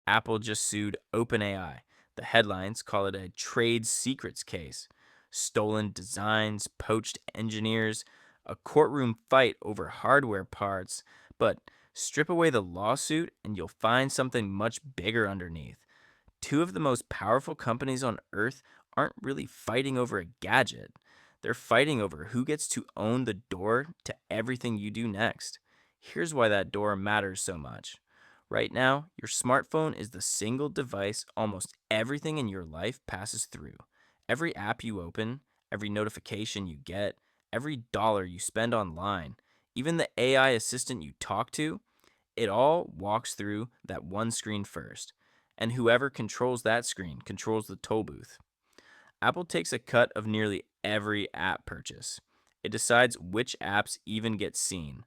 Apple just sued OpenAI. The headlines call it a trade secrets case. Stolen designs, poached engineers, a courtroom fight over hardware parts. But strip away the lawsuit and you'll find something much bigger underneath. Two of the most powerful companies on earth aren't really fighting over a gadget. They're fighting over who gets to own the door to everything you do next. Here's why that door matters so much. Right now, your smartphone is the single device almost everything in your life passes through. Every app you open, every notification you get, every dollar you spend online, even the AI assistant you talk to, it all walks through that one screen first. And whoever controls that screen controls the toll booth. Apple takes a cut of nearly every app purchase. It decides which apps even get seen.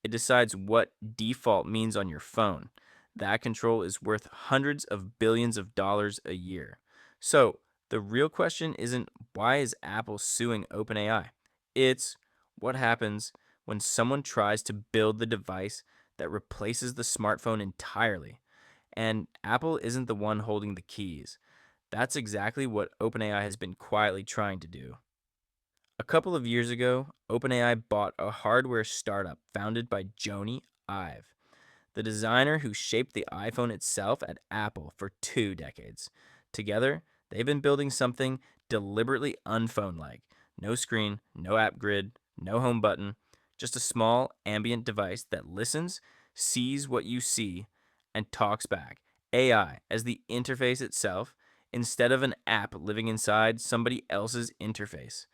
It decides what default means on your phone. That control is worth hundreds of billions of dollars a year. So, the real question isn't why is Apple suing OpenAI? It's what happens when someone tries to build the device that replaces the smartphone entirely. And Apple isn't the one holding the keys. That's exactly what OpenAI has been quietly trying to do. A couple of years ago, OpenAI bought a hardware startup founded by Jony Ive, the designer who shaped the iPhone itself at Apple for 2 decades. Together, they've been building something deliberately unphone like: no screen, no app grid, no home button, just a small ambient device that listens, sees what you see, and talks back. AI as the interface itself instead of an app living inside somebody else's interface.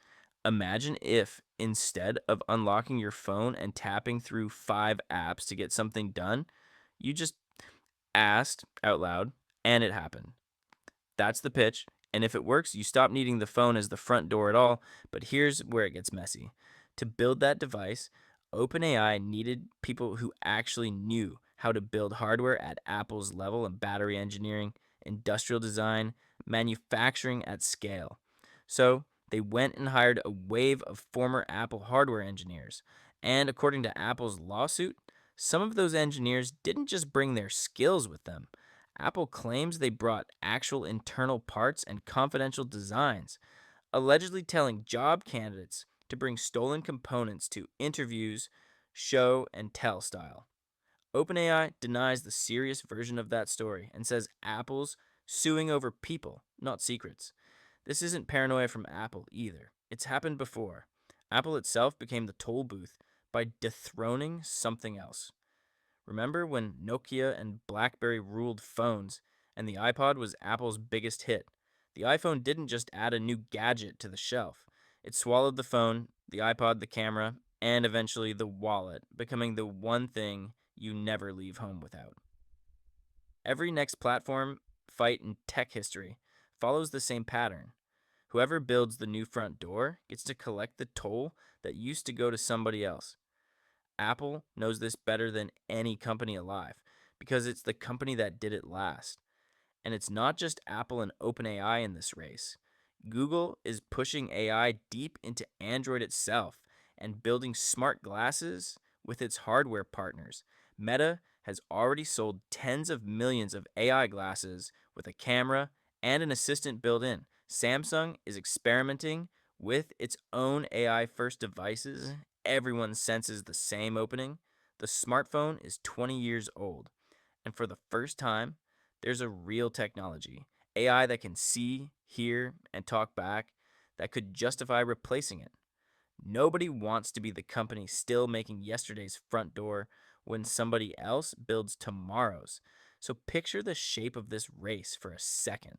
Imagine if, instead of unlocking your phone and tapping through 5 apps to get something done, you just asked out loud and it happened. That's the pitch. And if it works, you stop needing the phone as the front door at all. But here's where it gets messy. To build that device, OpenAI needed people who actually knew how to build hardware at Apple's level in battery engineering, industrial design, manufacturing at scale. So they went and hired a wave of former Apple hardware engineers. And according to Apple's lawsuit, some of those engineers didn't just bring their skills with them. Apple claims they brought actual internal parts and confidential designs, allegedly telling job candidates to bring stolen components to interviews, show and tell style. OpenAI denies the serious version of that story and says Apple's suing over people, not secrets. This isn't paranoia from Apple either. It's happened before. Apple itself became the toll booth by dethroning something else. Remember when Nokia and BlackBerry ruled phones and the iPod was Apple's biggest hit? The iPhone didn't just add a new gadget to the shelf. It swallowed the phone, the iPod, the camera, and eventually the wallet, becoming the one thing you never leave home without. Every next platform fight in tech history follows the same pattern. Whoever builds the new front door gets to collect the toll that used to go to somebody else. Apple knows this better than any company alive because it's the company that did it last. And it's not just Apple and OpenAI in this race. Google is pushing AI deep into Android itself and building smart glasses with its hardware partners. Meta has already sold tens of millions of AI glasses with a camera and an assistant built in. Samsung is experimenting with its own AI first devices. Everyone senses the same opening. The smartphone is 20 years old, and for the first time, there's a real technology, AI that can see, hear, and talk back, that could justify replacing it. Nobody wants to be the company still making yesterday's front door when somebody else builds tomorrow's. So picture the shape of this race for a second.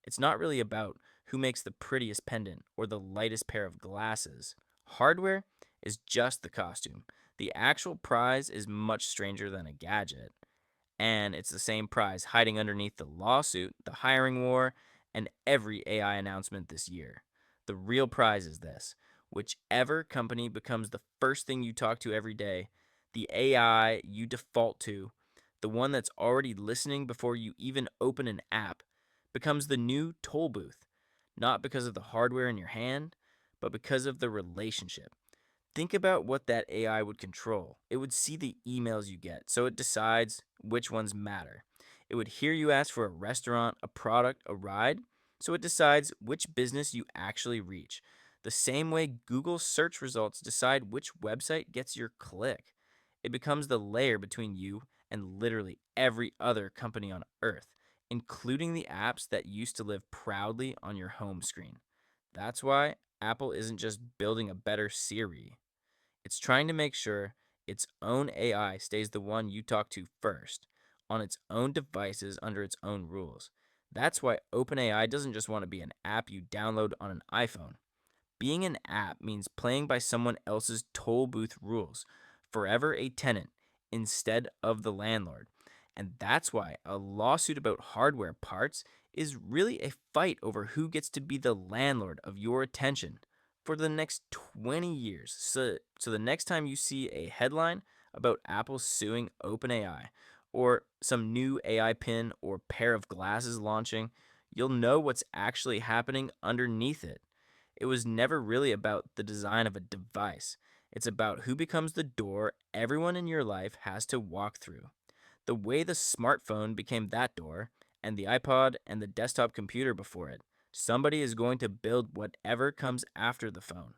It's not really about who makes the prettiest pendant or the lightest pair of glasses. Hardware is just the costume. The actual prize is much stranger than a gadget. And it's the same prize hiding underneath the lawsuit, the hiring war, and every AI announcement this year. The real prize is this: whichever company becomes the first thing you talk to every day, the AI you default to, the one that's already listening before you even open an app, becomes the new toll booth, not because of the hardware in your hand, but because of the relationship. Think about what that AI would control. It would see the emails you get, so it decides which ones matter. It would hear you ask for a restaurant, a product, a ride, so it decides which business you actually reach. The same way Google search results decide which website gets your click. It becomes the layer between you and literally every other company on earth, including the apps that used to live proudly on your home screen. That's why Apple isn't just building a better Siri. It's trying to make sure its own AI stays the one you talk to first, on its own devices under its own rules. That's why OpenAI doesn't just want to be an app you download on an iPhone. Being an app means playing by someone else's toll booth rules, forever a tenant instead of the landlord. And that's why a lawsuit about hardware parts is really a fight over who gets to be the landlord of your attention for the next 20 years. So the next time you see a headline about Apple suing OpenAI or some new AI pin or pair of glasses launching, you'll know what's actually happening underneath it. It was never really about the design of a device. It's about who becomes the door everyone in your life has to walk through. The way the smartphone became that door, and the iPod and the desktop computer before it, somebody is going to build whatever comes after the phone.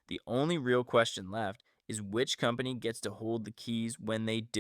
The only real question left is which company gets to hold the keys when they do.